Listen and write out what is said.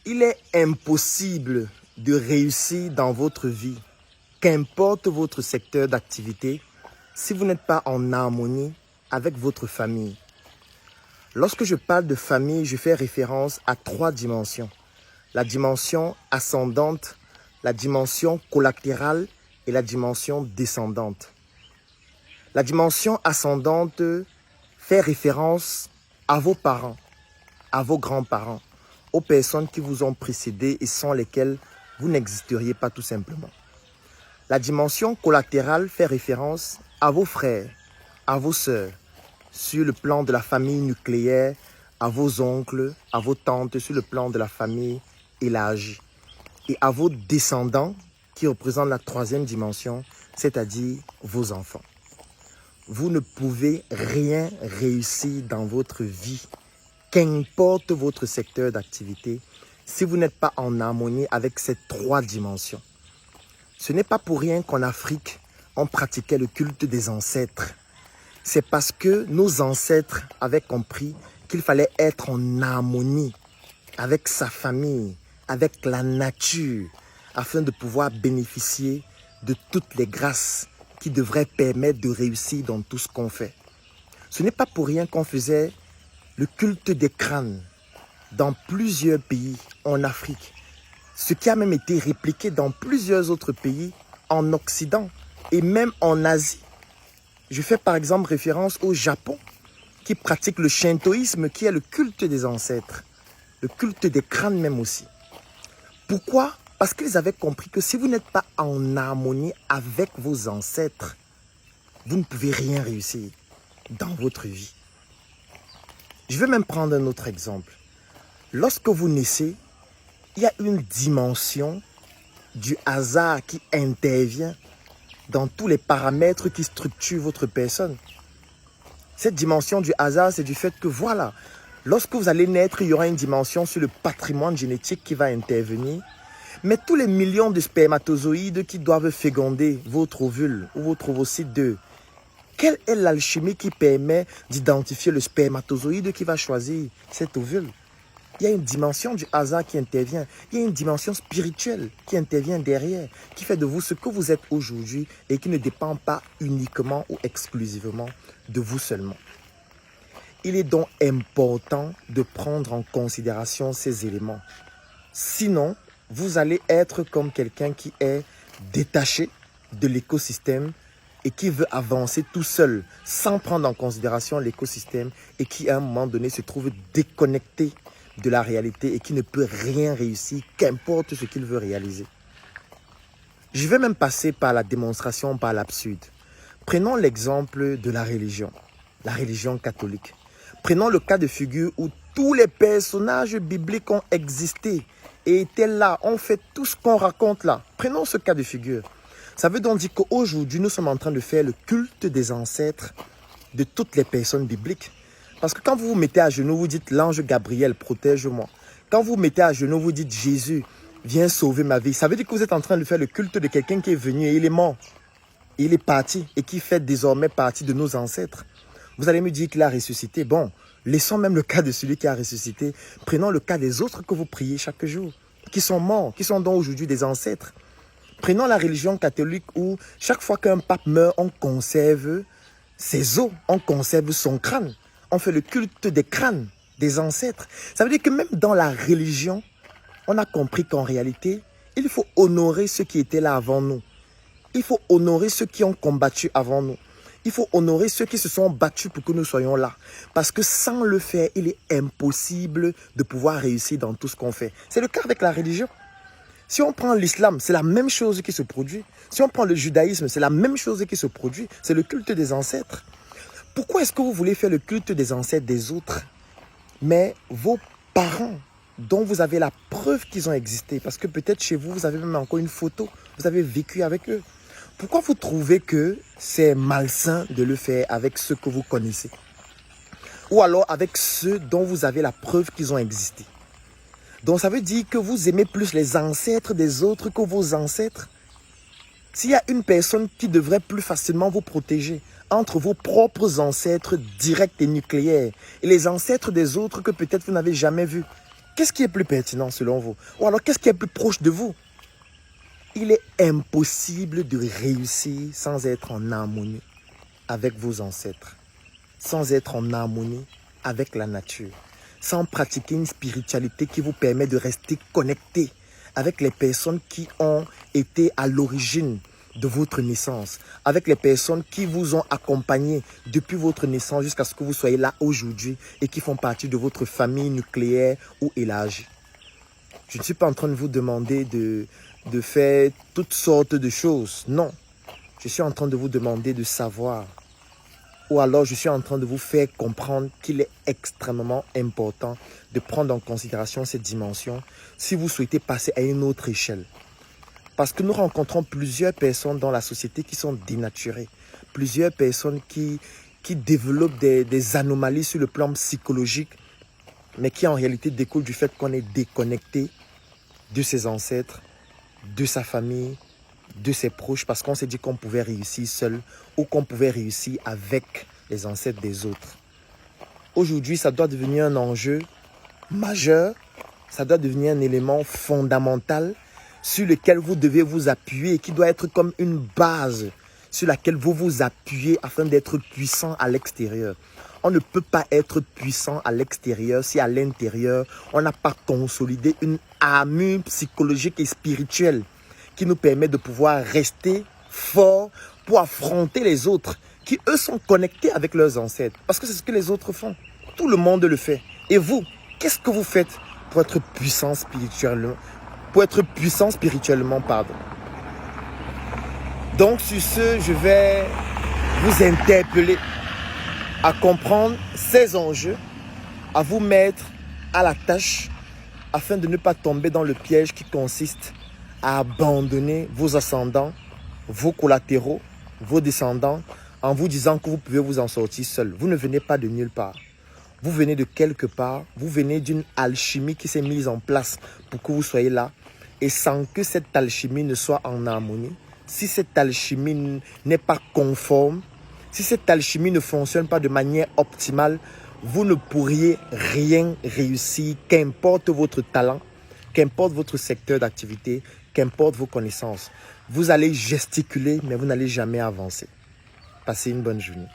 Il est impossible de réussir dans votre vie, qu'importe votre secteur d'activité, si vous n'êtes pas en harmonie avec votre famille. Lorsque je parle de famille, je fais référence à 3 dimensions. La dimension ascendante, la dimension collatérale et la dimension descendante. La dimension ascendante fait référence à vos parents, à vos grands-parents, aux personnes qui vous ont précédé et sans lesquelles vous n'existeriez pas tout simplement. La dimension collatérale fait référence à vos frères, à vos sœurs, sur le plan de la famille nucléaire, à vos oncles, à vos tantes, sur le plan de la famille élargie, et à vos descendants qui représentent la 3e dimension, c'est-à-dire vos enfants. Vous ne pouvez rien réussir dans votre vie, qu'importe votre secteur d'activité, si vous n'êtes pas en harmonie avec ces 3 dimensions. Ce n'est pas pour rien qu'en Afrique, on pratiquait le culte des ancêtres. C'est parce que nos ancêtres avaient compris qu'il fallait être en harmonie avec sa famille, avec la nature, afin de pouvoir bénéficier de toutes les grâces qui devraient permettre de réussir dans tout ce qu'on fait. Ce n'est pas pour rien qu'on faisait le culte des crânes dans plusieurs pays en Afrique, ce qui a même été répliqué dans plusieurs autres pays en Occident et même en Asie. Je fais par exemple référence au Japon, qui pratique le shintoïsme, qui est le culte des ancêtres, le culte des crânes même aussi. Pourquoi? Parce qu'ils avaient compris que si vous n'êtes pas en harmonie avec vos ancêtres, vous ne pouvez rien réussir dans votre vie. Je vais même prendre un autre exemple. Lorsque vous naissez, il y a une dimension du hasard qui intervient dans tous les paramètres qui structurent votre personne. Cette dimension du hasard, c'est du fait que voilà, lorsque vous allez naître, il y aura une dimension sur le patrimoine génétique qui va intervenir. Mais tous les millions de spermatozoïdes qui doivent féconder votre ovule ou votre ovocyte 2, quelle est l'alchimie qui permet d'identifier le spermatozoïde qui va choisir cet ovule? Il y a une dimension du hasard qui intervient. Il y a une dimension spirituelle qui intervient derrière, qui fait de vous ce que vous êtes aujourd'hui et qui ne dépend pas uniquement ou exclusivement de vous seulement. Il est donc important de prendre en considération ces éléments. Sinon, vous allez être comme quelqu'un qui est détaché de l'écosystème et qui veut avancer tout seul sans prendre en considération l'écosystème et qui à un moment donné se trouve déconnecté de la réalité et qui ne peut rien réussir, qu'importe ce qu'il veut réaliser. Je vais même passer par la démonstration, par l'absurde. Prenons l'exemple de la religion catholique. Prenons le cas de figure où tous les personnages bibliques ont existé et étaient là, ont fait tout ce qu'on raconte là. Prenons ce cas de figure. Ça veut donc dire qu'aujourd'hui, nous sommes en train de faire le culte des ancêtres de toutes les personnes bibliques. Parce que quand vous vous mettez à genoux, vous dites « L'ange Gabriel, protège-moi ». Quand vous vous mettez à genoux, vous dites « Jésus, viens sauver ma vie ». Ça veut dire que vous êtes en train de faire le culte de quelqu'un qui est venu et il est mort. Il est parti et qui fait désormais partie de nos ancêtres. Vous allez me dire qu'il a ressuscité. Bon, laissons même le cas de celui qui a ressuscité. Prenons le cas des autres que vous priez chaque jour, qui sont morts, qui sont donc aujourd'hui des ancêtres. Prenons la religion catholique où chaque fois qu'un pape meurt, on conserve ses os, on conserve son crâne. On fait le culte des crânes, des ancêtres. Ça veut dire que même dans la religion, on a compris qu'en réalité, il faut honorer ceux qui étaient là avant nous. Il faut honorer ceux qui ont combattu avant nous. Il faut honorer ceux qui se sont battus pour que nous soyons là. Parce que sans le faire, il est impossible de pouvoir réussir dans tout ce qu'on fait. C'est le cas avec la religion. Si on prend l'islam, c'est la même chose qui se produit. Si on prend le judaïsme, c'est la même chose qui se produit. C'est le culte des ancêtres. Pourquoi est-ce que vous voulez faire le culte des ancêtres des autres? Mais vos parents, dont vous avez la preuve qu'ils ont existé, parce que peut-être chez vous, vous avez même encore une photo, vous avez vécu avec eux. Pourquoi vous trouvez que c'est malsain de le faire avec ceux que vous connaissez? Ou alors avec ceux dont vous avez la preuve qu'ils ont existé? Donc ça veut dire que vous aimez plus les ancêtres des autres que vos ancêtres? S'il y a une personne qui devrait plus facilement vous protéger entre vos propres ancêtres directs et nucléaires et les ancêtres des autres que peut-être vous n'avez jamais vus, Qu'est-ce qui est plus pertinent selon vous? Ou alors, qu'est-ce qui est plus proche de vous? Il est impossible de réussir sans être en harmonie avec vos ancêtres, sans être en harmonie avec la nature, sans pratiquer une spiritualité qui vous permet de rester connecté avec les personnes qui ont été à l'origine de votre naissance, avec les personnes qui vous ont accompagné depuis votre naissance jusqu'à ce que vous soyez là aujourd'hui et qui font partie de votre famille nucléaire ou élargie. Je ne suis pas en train de vous demander de faire toutes sortes de choses. Non, je suis en train de vous demander de savoir. Ou alors je suis en train de vous faire comprendre qu'il est extrêmement important de prendre en considération cette dimension si vous souhaitez passer à une autre échelle. Parce que nous rencontrons plusieurs personnes dans la société qui sont dénaturées. Plusieurs personnes qui développent des anomalies sur le plan psychologique, mais qui en réalité découlent du fait qu'on est déconnecté de ses ancêtres, de sa famille, de ses proches, parce qu'on s'est dit qu'on pouvait réussir seul ou qu'on pouvait réussir avec les ancêtres des autres. Aujourd'hui, ça doit devenir un enjeu majeur, ça doit devenir un élément fondamental sur lequel vous devez vous appuyer et qui doit être comme une base sur laquelle vous vous appuyez afin d'être puissant à l'extérieur. On ne peut pas être puissant à l'extérieur si à l'intérieur, on n'a pas consolidé une armure psychologique et spirituelle qui nous permet de pouvoir rester fort pour affronter les autres qui, eux, sont connectés avec leurs ancêtres. Parce que c'est ce que les autres font. Tout le monde le fait. Et vous, qu'est-ce que vous faites pour être puissant spirituellement? Donc, sur ce, je vais vous interpeller à comprendre ces enjeux, à vous mettre à la tâche afin de ne pas tomber dans le piège qui consiste à abandonner vos ascendants, vos collatéraux, vos descendants, en vous disant que vous pouvez vous en sortir seul. Vous ne venez pas de nulle part. Vous venez de quelque part, vous venez d'une alchimie qui s'est mise en place pour que vous soyez là. Et sans que cette alchimie ne soit en harmonie, si cette alchimie n'est pas conforme, si cette alchimie ne fonctionne pas de manière optimale, vous ne pourriez rien réussir, qu'importe votre talent, qu'importe votre secteur d'activité, qu'importe vos connaissances. Vous allez gesticuler, mais vous n'allez jamais avancer. Passez une bonne journée.